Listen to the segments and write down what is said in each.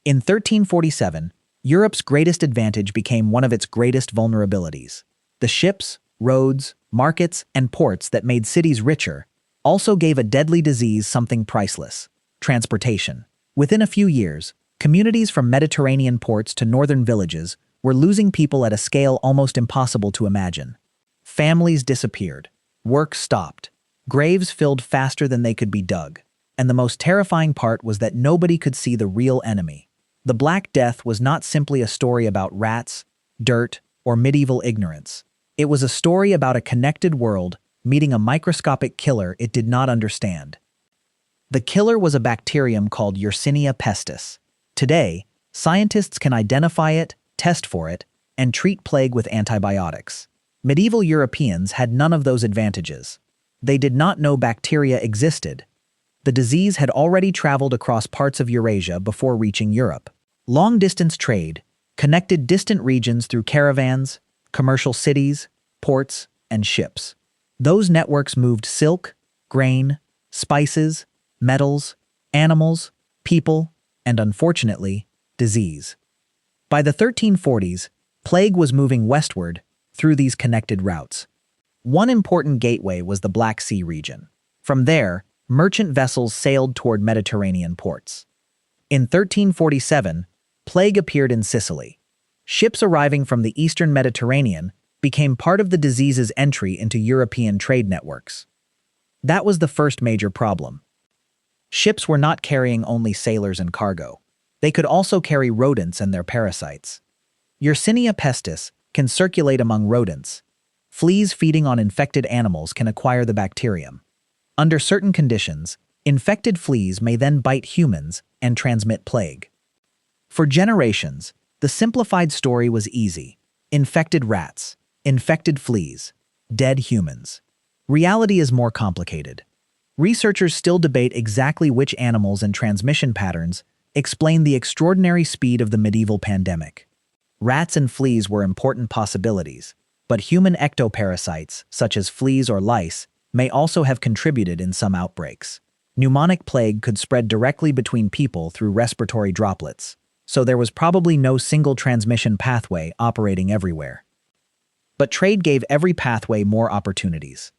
In 1347, Europe's greatest advantage became one of its greatest vulnerabilities. The ships, roads, markets, and ports that made cities richer also gave a deadly disease something priceless: transportation. Within a few years, communities from Mediterranean ports to northern villages were losing people at a scale almost impossible to imagine. Families disappeared, work stopped, graves filled faster than they could be dug, and the most terrifying part was that nobody could see the real enemy. The Black Death was not simply a story about rats, dirt, or medieval ignorance. It was a story about a connected world meeting a microscopic killer it did not understand. The killer was a bacterium called Yersinia pestis. Today, scientists can identify it, test for it, and treat plague with antibiotics. Medieval Europeans had none of those advantages. They did not know bacteria existed. The disease had already traveled across parts of Eurasia before reaching Europe. Long-distance trade connected distant regions through caravans, commercial cities, ports, and ships. Those networks moved silk, grain, spices, metals, animals, people, and unfortunately, disease. By the 1340s, plague was moving westward through these connected routes. One important gateway was the Black Sea region. From there, merchant vessels sailed toward Mediterranean ports. In 1347, plague appeared in Sicily. Ships arriving from the eastern Mediterranean became part of the disease's entry into European trade networks. That was the first major problem. Ships were not carrying only sailors and cargo. They could also carry rodents and their parasites. Yersinia pestis can circulate among rodents. Fleas feeding on infected animals can acquire the bacterium. Under certain conditions, infected fleas may then bite humans and transmit plague. For generations, the simplified story was easy: infected rats, infected fleas, dead humans. Reality is more complicated. Researchers still debate exactly which animals and transmission patterns explain the extraordinary speed of the medieval pandemic. Rats and fleas were important possibilities, but human ectoparasites, such as fleas or lice, may also have contributed in some outbreaks. Pneumonic plague could spread directly between people through respiratory droplets, so there was probably no single transmission pathway operating everywhere. But trade gave every pathway more opportunities.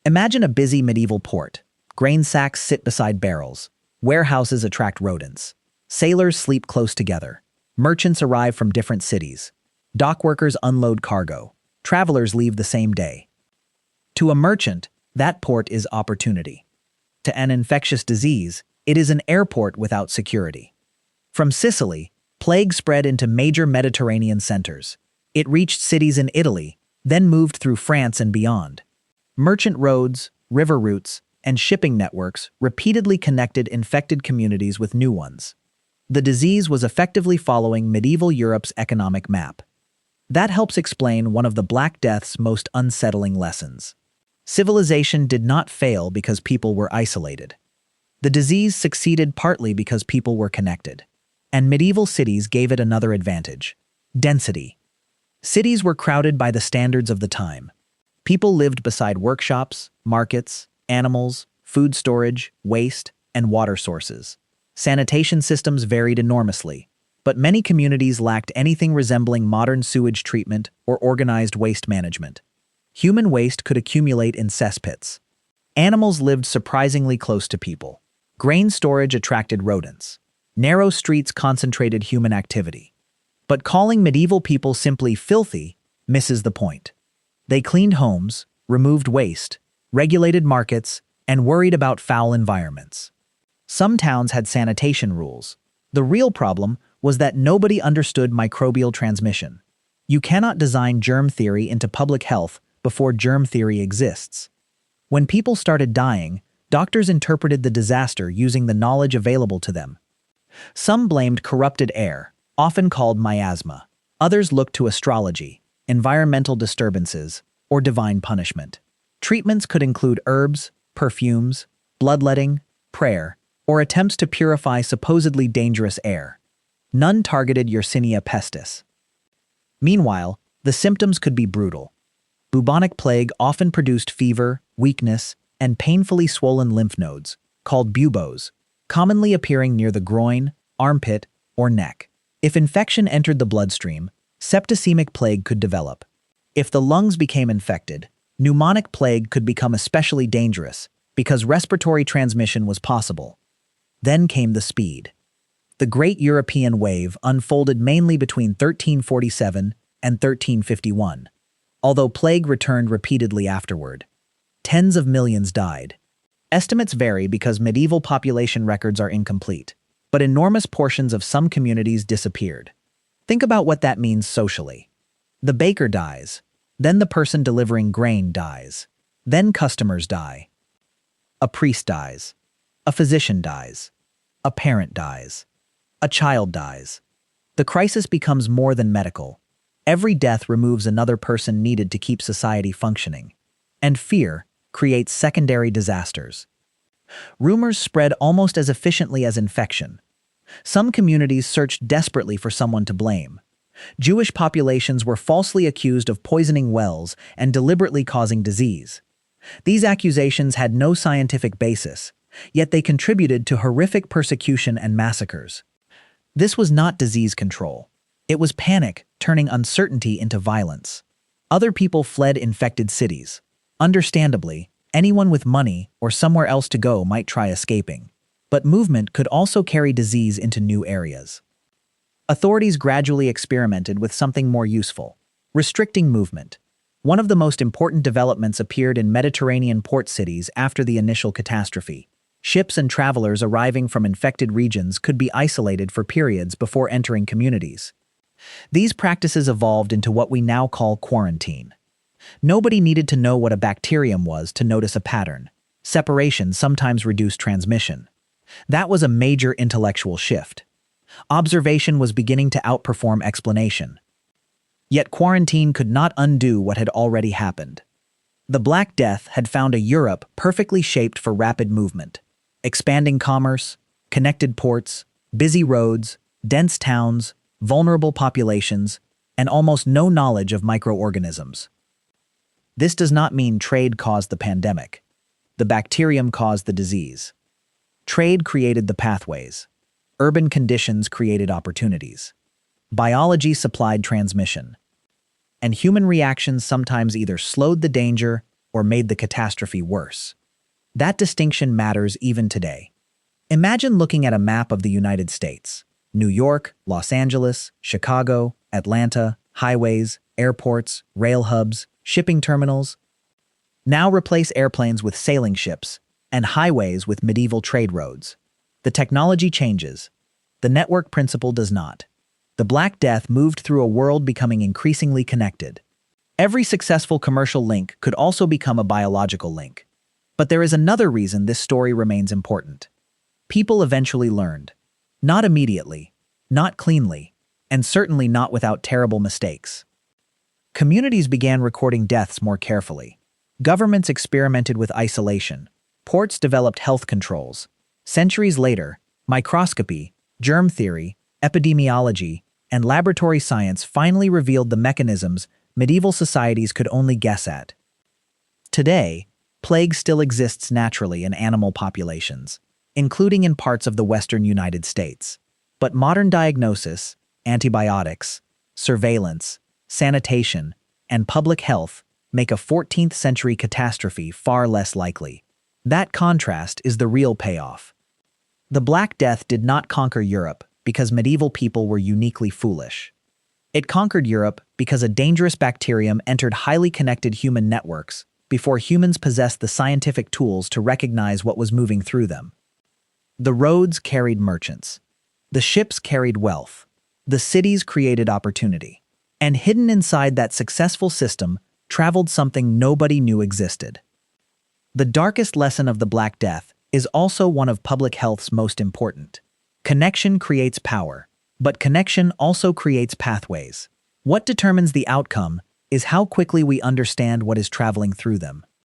Imagine a busy medieval port. Grain sacks sit beside barrels. Warehouses attract rodents. Sailors sleep close together. Merchants arrive from different cities. Dock workers unload cargo. Travelers leave the same day. To a merchant, that port is opportunity. To an infectious disease, it is an airport without security. From Sicily, plague spread into major Mediterranean centers. It reached cities in Italy, then moved through France and beyond. Merchant roads, river routes, and shipping networks repeatedly connected infected communities with new ones. The disease was effectively following medieval Europe's economic map. That helps explain one of the Black Death's most unsettling lessons. Civilization did not fail because people were isolated. The disease succeeded partly because people were connected. And medieval cities gave it another advantage: density. Cities were crowded by the standards of the time. People lived beside workshops, markets, animals, food storage, waste, and water sources. Sanitation systems varied enormously, but many communities lacked anything resembling modern sewage treatment or organized waste management. Human waste could accumulate in cesspits. Animals lived surprisingly close to people. Grain storage attracted rodents. Narrow streets concentrated human activity. But calling medieval people simply filthy misses the point. They cleaned homes, removed waste, regulated markets, and worried about foul environments. Some towns had sanitation rules. The real problem was that nobody understood microbial transmission. You cannot design germ theory into public health before germ theory exists. When people started dying, doctors interpreted the disaster using the knowledge available to them. Some blamed corrupted air, often called miasma. Others looked to astrology, environmental disturbances, or divine punishment. Treatments could include herbs, perfumes, bloodletting, prayer, or attempts to purify supposedly dangerous air. None targeted Yersinia pestis. Meanwhile, the symptoms could be brutal. Bubonic plague often produced fever, weakness, and painfully swollen lymph nodes, called buboes, commonly appearing near the groin, armpit, or neck. If infection entered the bloodstream, septicemic plague could develop. If the lungs became infected, pneumonic plague could become especially dangerous because respiratory transmission was possible. Then came the speed. The Great European Wave unfolded mainly between 1347 and 1351, although plague returned repeatedly afterward. Tens of millions died. Estimates vary because medieval population records are incomplete, but enormous portions of some communities disappeared. Think about what that means socially. The baker dies, then the person delivering grain dies, then customers die. A priest dies, a physician dies, a parent dies, a child dies. The crisis becomes more than medical. Every death removes another person needed to keep society functioning. And fear creates secondary disasters. Rumors spread almost as efficiently as infection. Some communities searched desperately for someone to blame. Jewish populations were falsely accused of poisoning wells and deliberately causing disease. These accusations had no scientific basis, yet they contributed to horrific persecution and massacres. This was not disease control. It was panic, turning uncertainty into violence. Other people fled infected cities. Understandably, anyone with money or somewhere else to go might try escaping. But movement could also carry disease into new areas. Authorities gradually experimented with something more useful: restricting movement. One of the most important developments appeared in Mediterranean port cities after the initial catastrophe. Ships and travelers arriving from infected regions could be isolated for periods before entering communities. These practices evolved into what we now call quarantine. Nobody needed to know what a bacterium was to notice a pattern. Separation sometimes reduced transmission. That was a major intellectual shift. Observation was beginning to outperform explanation. Yet quarantine could not undo what had already happened. The Black Death had found a Europe perfectly shaped for rapid movement. Expanding commerce, connected ports, busy roads, dense towns, vulnerable populations, and almost no knowledge of microorganisms. This does not mean trade caused the pandemic. The bacterium caused the disease. Trade created the pathways. Urban conditions created opportunities. Biology supplied transmission. And human reactions sometimes either slowed the danger or made the catastrophe worse. That distinction matters even today. Imagine looking at a map of the United States. New York, Los Angeles, Chicago, Atlanta, highways, airports, rail hubs, shipping terminals. Now replace airplanes with sailing ships and highways with medieval trade roads. The technology changes. The network principle does not. The Black Death moved through a world becoming increasingly connected. Every successful commercial link could also become a biological link. But there is another reason this story remains important. People eventually learned. Not immediately, not cleanly, and certainly not without terrible mistakes. Communities began recording deaths more carefully. Governments experimented with isolation. Ports developed health controls. Centuries later, microscopy, germ theory, epidemiology, and laboratory science finally revealed the mechanisms medieval societies could only guess at. Today, plague still exists naturally in animal populations, including in parts of the western United States. But modern diagnosis, antibiotics, surveillance, sanitation, and public health make a 14th century catastrophe far less likely. That contrast is the real payoff. The Black Death did not conquer Europe because medieval people were uniquely foolish. It conquered Europe because a dangerous bacterium entered highly connected human networks before humans possessed the scientific tools to recognize what was moving through them. The roads carried merchants. The ships carried wealth. The cities created opportunity. And hidden inside that successful system traveled something nobody knew existed. The darkest lesson of the Black Death is also one of public health's most important. Connection creates power, but connection also creates pathways. What determines the outcome is how quickly we understand what is traveling through them.